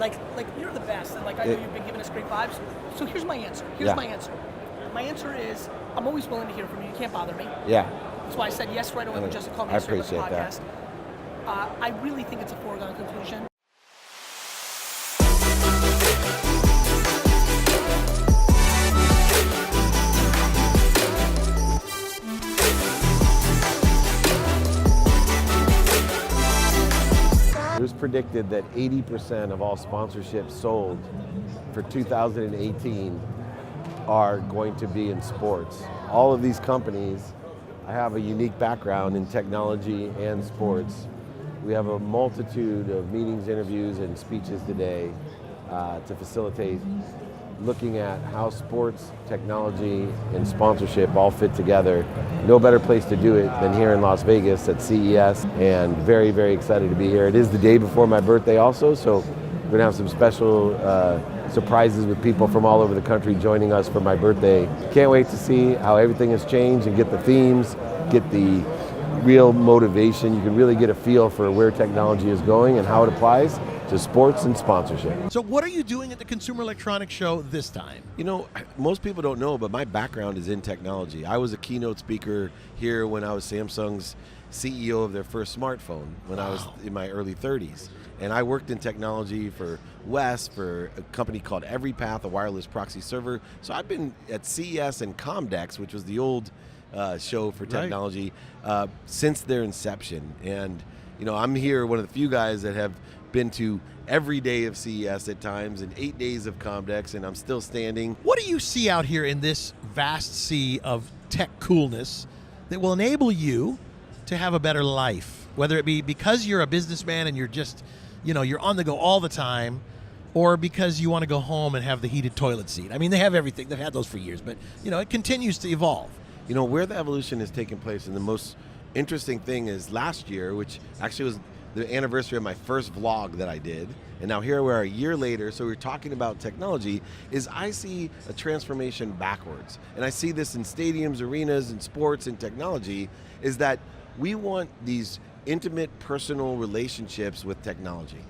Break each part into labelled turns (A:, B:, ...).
A: like you're the best, and like I know you've been giving us great vibes. So here's my answer. My answer. My answer is I'm always willing to hear from you. You can't bother me.
B: Yeah.
A: That's why I said yes right away when Justin called me yesterday about the podcast.
B: That.
A: I really think it's a foregone conclusion.
B: It was predicted that 80% of all sponsorships sold for 2018 are going to be in sports. All of these companies have a unique background in technology and sports. We have a multitude of meetings, interviews, and speeches today to facilitate looking at how sports, technology, and sponsorship all fit together. No better place to do it than here in Las Vegas at CES, and very, very excited to be here. It is the day before my birthday also, so we're gonna have some special surprises with people from all over the country joining us for my birthday. Can't wait to see how everything has changed and get the themes, get the real motivation. You can really get a feel for where technology is going and how it applies to sports and sponsorship.
C: So what are you doing at the Consumer Electronics Show this time?
B: You know, most people don't know, but my background is in technology. I was a keynote speaker here when I was Samsung's CEO of their first smartphone when I was in my early 30s. And I worked in technology for Wes, for a company called EveryPath, a wireless proxy server. So I've been at CES and Comdex, which was the old show for technology, since their inception. And you know, I'm here, one of the few guys that have been to every day of CES at times and 8 days of Comdex, and I'm still standing.
C: What do you see out here in this vast sea of tech coolness that will enable you to have a better life? Whether it be because you're a businessman and you're just, you know, you're on the go all the time, or because you want to go home and have the heated toilet seat. I mean, they have everything. They've had those for years, but you know, it continues to evolve.
B: You know, where the evolution is taking place, and the most interesting thing is last year, which actually was the anniversary of my first vlog that I did, and now here we are a year later, so we're talking about technology, is I see a transformation backwards. And I see this in stadiums, arenas, and sports and technology, is that we want these intimate personal relationships with technology.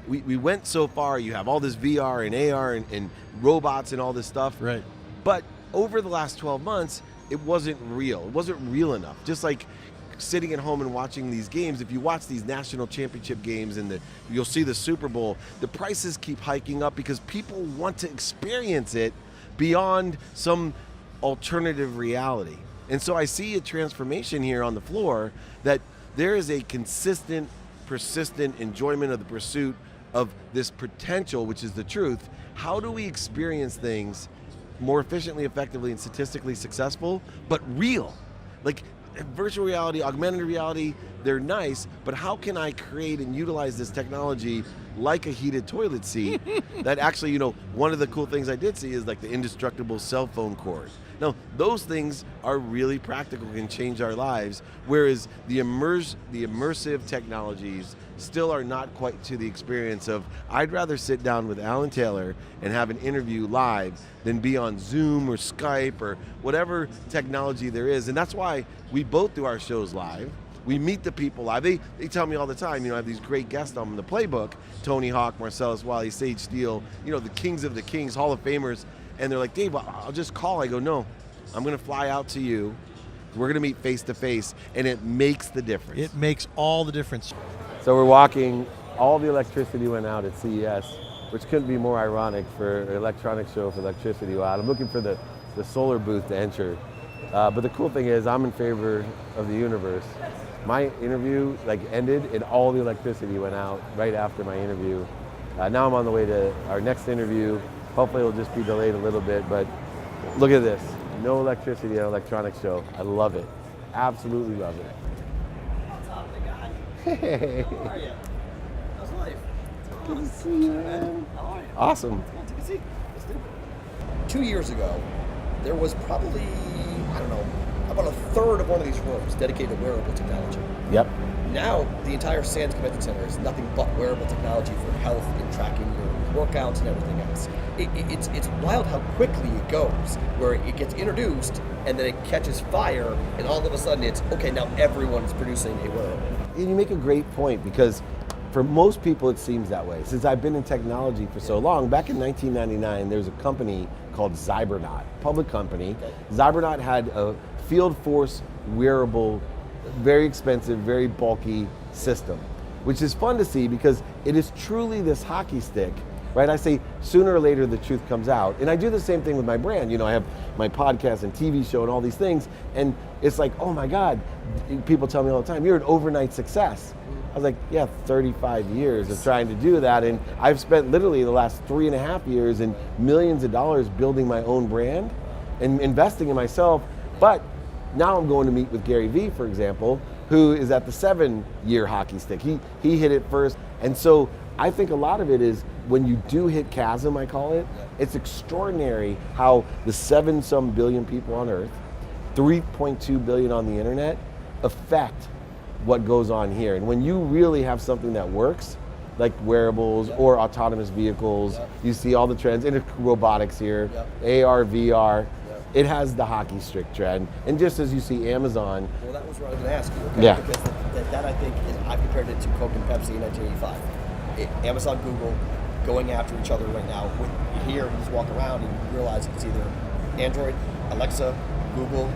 B: We went so far, you have all this VR and AR and robots and all this stuff,
C: right?
B: But over the last 12 months, it wasn't real. It wasn't real enough. Just like sitting at home and watching these games, if you watch these national championship games and you'll see the Super Bowl, the prices keep hiking up because people want to experience it beyond some alternative reality. And so I see a transformation here on the floor that there is a consistent, persistent enjoyment of the pursuit of this potential, which is the truth. How do we experience things more efficiently, effectively, and statistically successful, but real? Like virtual reality, augmented reality, they're nice, but how can I create and utilize this technology like a heated toilet seat that actually, you know, one of the cool things I did see is like the indestructible cell phone cord. Now, those things are really practical and can change our lives, whereas the immersive technologies still are not quite to the experience of, I'd rather sit down with Alan Taylor and have an interview live than be on Zoom or Skype or whatever technology there is. And that's why we both do our shows live. We meet the people live. They tell me all the time, you know, I have these great guests on the playbook, Tony Hawk, Marcellus Wiley, Sage Steele, you know, the kings of the kings, Hall of Famers. And they're like, Dave, I'll just call. I go, no, I'm going to fly out to you. We're going to meet face to face, and it makes the difference.
C: It makes all the difference.
B: So we're walking, all the electricity went out at CES, which couldn't be more ironic for an electronics show for electricity. Wow, I'm looking for the solar booth to enter. But the cool thing is I'm in favor of the universe. My interview ended and all the electricity went out right after my interview. Now I'm on the way to our next interview. Hopefully it'll just be delayed a little bit, but look at this. No electricity at an electronics show. I love it. Absolutely love it.
A: What's up, big guy?
B: Hey.
A: How are you? How's life?
B: Good to see you, man.
A: How are you?
B: Awesome.
A: Come on, take a seat. Let's do it. 2 years ago, there was probably, I don't know, about a third of one of these rooms dedicated to wearable technology.
B: Yep.
A: Now, the entire Sands Convention Center is nothing but wearable technology for health and tracking your workouts and everything else. It's wild how quickly it goes, where it gets introduced and then it catches fire, and all of a sudden it's, okay, now everyone's producing a wearable.
B: And you make a great point, because for most people, it seems that way. Since I've been in technology for so long, back in 1999, there was a company called Cybernaut, public company.
A: Okay.
B: Cybernaut had a field force wearable, very expensive, very bulky system, which is fun to see because it is truly this hockey stick, right? I say sooner or later the truth comes out. And I do the same thing with my brand. You know, I have my podcast and TV show and all these things. And it's like, oh my God, people tell me all the time, you're an overnight success. I was like, yeah, 35 years of trying to do that. And I've spent literally the last 3.5 years and millions of dollars building my own brand and investing in myself. But now I'm going to meet with Gary Vee, for example, who is at the 7-year hockey stick. He hit it first. And so I think a lot of it is when you do hit chasm, I call it, it's extraordinary how the 7-some billion people on Earth, 3.2 billion on the internet, affect what goes on here. And when you really have something that works, like wearables or autonomous vehicles, you see all the trends in robotics here, AR, VR, it has the hockey stick trend. And just as you see Amazon.
A: Well, that was what I was going to ask you. Okay?
B: Yeah.
A: Because that I think is, I compared it to Coke and Pepsi in 1985. Amazon, Google, going after each other right now. Here, you just walk around and you realize it's either Android, Alexa, Google,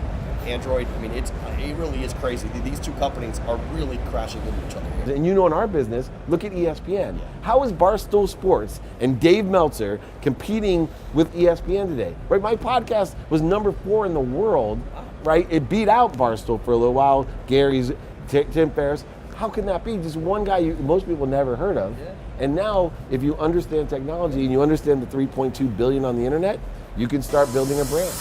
A: Android. I mean, it really is crazy. These two companies are really crashing into each other here.
B: And you know, in our business, look at ESPN. How is Barstool Sports and Dave Meltzer competing with ESPN today? Right, my podcast was number 4 in the world. Right, it beat out Barstool for a little while. Gary's, Tim Ferriss. How can that be? Just one guy most people never heard of. Yeah. And now, if you understand technology and you understand the 3.2 billion on the internet, you can start building a brand.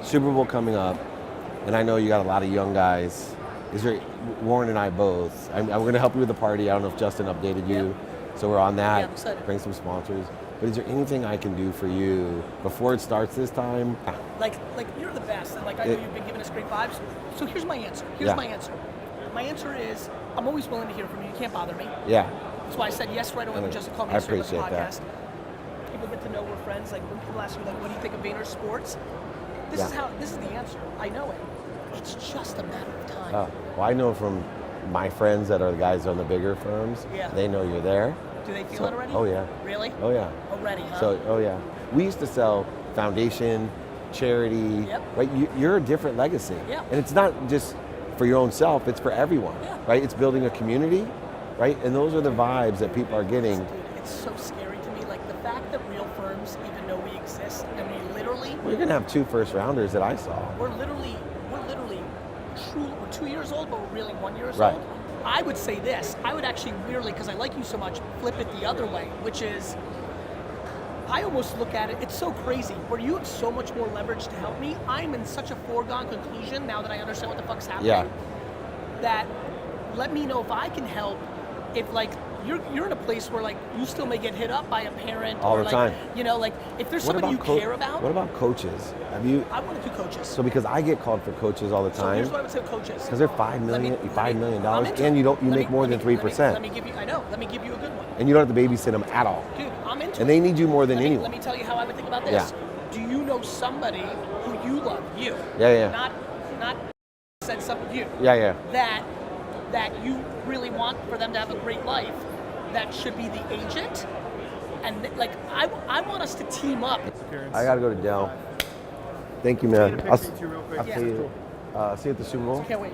B: Super Bowl coming up, and I know you got a lot of young guys. Is there, Warren and I both, I'm going to help you with the party. I don't know if Justin updated you, so we're on that.
D: Yeah, I'm excited.
B: Bring some sponsors. But is there anything I can do for you before it starts this time?
D: Like you're the best, and like I know you've been giving us great vibes. So here's my answer. My answer. My answer is I'm always willing to hear from you. You can't bother me.
B: Yeah.
D: That's why I said yes right away when Justin called me
B: I
D: yesterday about the
B: appreciate
D: podcast.
B: that.
D: People get to know we're friends. Like when people ask me, like, what do you think of Vayner Sports? This is the answer. I know it. It's just a matter of time.
B: Well, I know from my friends that are the guys on the bigger firms, they know you're there.
D: Do they feel it already?
B: Oh yeah.
D: Really?
B: Oh yeah.
D: Already, huh?
B: So, oh yeah. We used to sell foundation, charity, right? You're a different legacy.
D: Yeah.
B: And it's not just for your own self, it's for everyone, right? It's building a community, right? And those are the vibes that people are getting.
D: Dude, it's so scary to me. Like the fact that real firms even know we exist, and we literally...
B: Well, you're gonna have 2 first rounders that I saw.
D: We're literally we're 2 years old, but we're really 1 year
B: Right.
D: old. I would say this. I would actually weirdly, because I like you so much, flip it the other way, which is, I almost look at it, it's so crazy, where you have so much more leverage to help me. I'm in such a foregone conclusion now that I understand what the fuck's happening, that let me know if I can help. If like you're in a place where like you still may get hit up by a parent
B: all
D: or
B: the
D: like,
B: time.
D: you know, like if there's somebody you care about.
B: What about coaches? Have you?
D: I want to do coaches.
B: So because I get called for coaches all the
D: So
B: time.
D: here's what I would say with coaches.
B: Because they're $5 million dollars,
D: I'm into
B: and
D: it.
B: you make more than 3%.
D: Let me give you. I know. Let me give you a good one.
B: And you don't have to babysit them at all.
D: Dude, I'm into it.
B: And they need you more than anyone.
D: Let me tell you how I would think about this.
B: Yeah.
D: Do you know somebody who you love? You.
B: Yeah.
D: Not said something. You.
B: Yeah.
D: That you really want for them to have a great life. That should be the agent. And like I want us to team up.
B: I gotta go to Dell. Thank you, man. I'll see you
D: real quick.
B: see you at the Super Bowl.
D: Can't wait.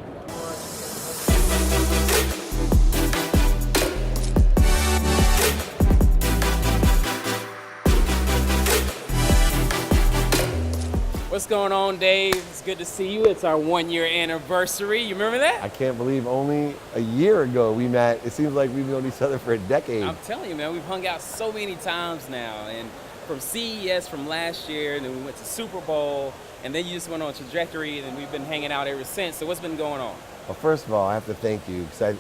E: What's going on, Dave? It's good to see you. It's our 1-year anniversary. You remember that?
B: I can't believe only a year ago we met. It seems like we've known each other for a decade.
E: I'm telling you, man, we've hung out so many times now. And from CES from last year, and then we went to Super Bowl, and then you just went on a trajectory, and we've been hanging out ever since. So what's been going on?
B: Well, first of all, I have to thank you because I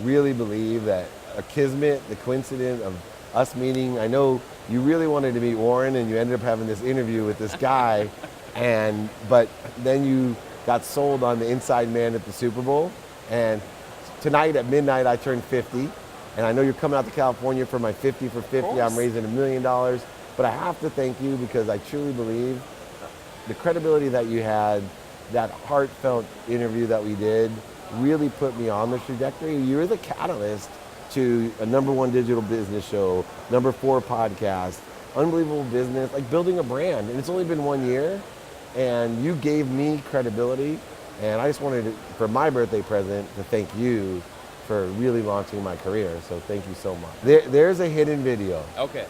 B: really believe that a kismet, the coincidence of us meeting. I know you really wanted to meet Warren, and you ended up having this interview with this guy. But then you got sold on the inside man at the Super Bowl, and tonight at midnight I turned 50, And I know you're coming out to California for my 50 for 50. I'm raising $1 million. But I have to thank you because I truly believe the credibility that you had, that heartfelt interview that we did, really put me on the trajectory. You're the catalyst to a #1 digital business show, #4 podcast, unbelievable business, like building a brand. And it's only been 1 year, and you gave me credibility. And I just wanted to, for my birthday present, to thank you for really launching my career. So thank you so much. There's a hidden video
E: Okay.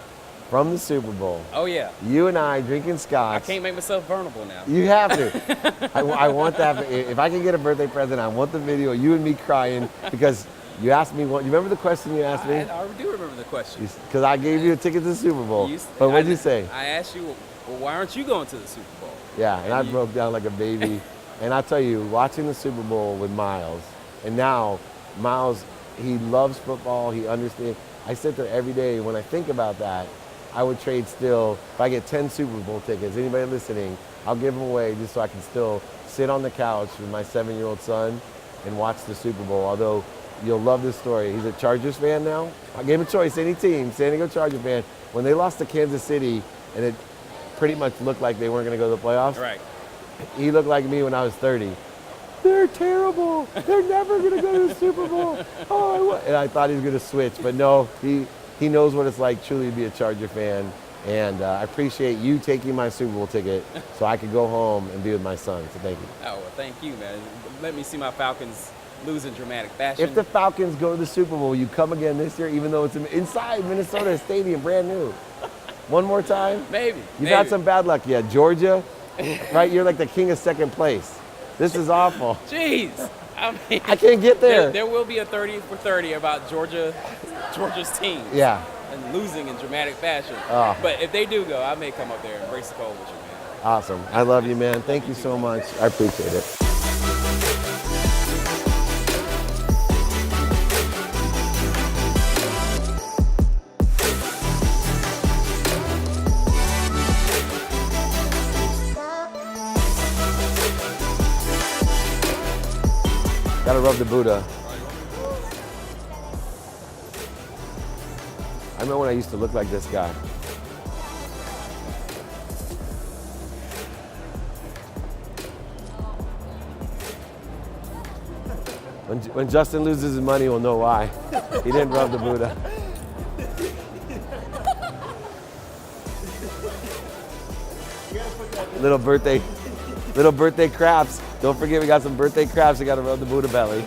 B: from the Super Bowl.
E: Oh yeah.
B: You and I drinking
E: I
B: scotch.
E: can't make myself vulnerable now.
B: You have to. I want that. If I can get a birthday present, I want the video of you and me crying because you asked me what. You remember the question you asked me?
E: I do remember the question.
B: Because I gave you a ticket to the Super Bowl. But what did you say?
E: I asked you, well, why aren't you going to the Super Bowl?
B: Yeah, and I broke down like a baby. And I tell you, watching the Super Bowl with Miles, and now Miles, he loves football. He understands. I sit there every day. When I think about that, I would trade still. If I get 10 Super Bowl tickets, anybody listening, I'll give them away just so I can still sit on the couch with my 7-year-old son and watch the Super Bowl. Although you'll love this story. He's a Chargers fan now. I gave him a choice, any team, San Diego Charger fan. When they lost to Kansas City and it pretty much looked like they weren't going to go to the playoffs,
E: Right.
B: he looked like me when I was 30. They're terrible. They're never going to go to the Super Bowl. And I thought he was going to switch, but no, he knows what it's like truly to be a Charger fan. And I appreciate you taking my Super Bowl ticket so I could go home and be with my son. So thank you.
E: Oh, well, thank you, man. Let me see my Falcons lose in dramatic fashion.
B: If the Falcons go to the Super Bowl, you come again this year, even though it's inside Minnesota Stadium, brand new. One more time?
E: Maybe.
B: You've had some bad luck. Yeah, Georgia, right? You're like the king of second place. This is awful.
E: Jeez. I mean,
B: I can't get there.
E: There will be a 30 for 30 about Georgia's team.
B: Yeah.
E: And losing in dramatic fashion.
B: Oh.
E: But if they do go, I may come up there and brace the cold with you, man.
B: Awesome. I love you, man. Thank you so much. I appreciate it. Gotta rub the Buddha. I remember when I used to look like this guy. When Justin loses his money, we'll know why. He didn't rub the Buddha. Little birthday crafts. Don't forget we got some birthday crafts. We gotta rub the Buddha belly.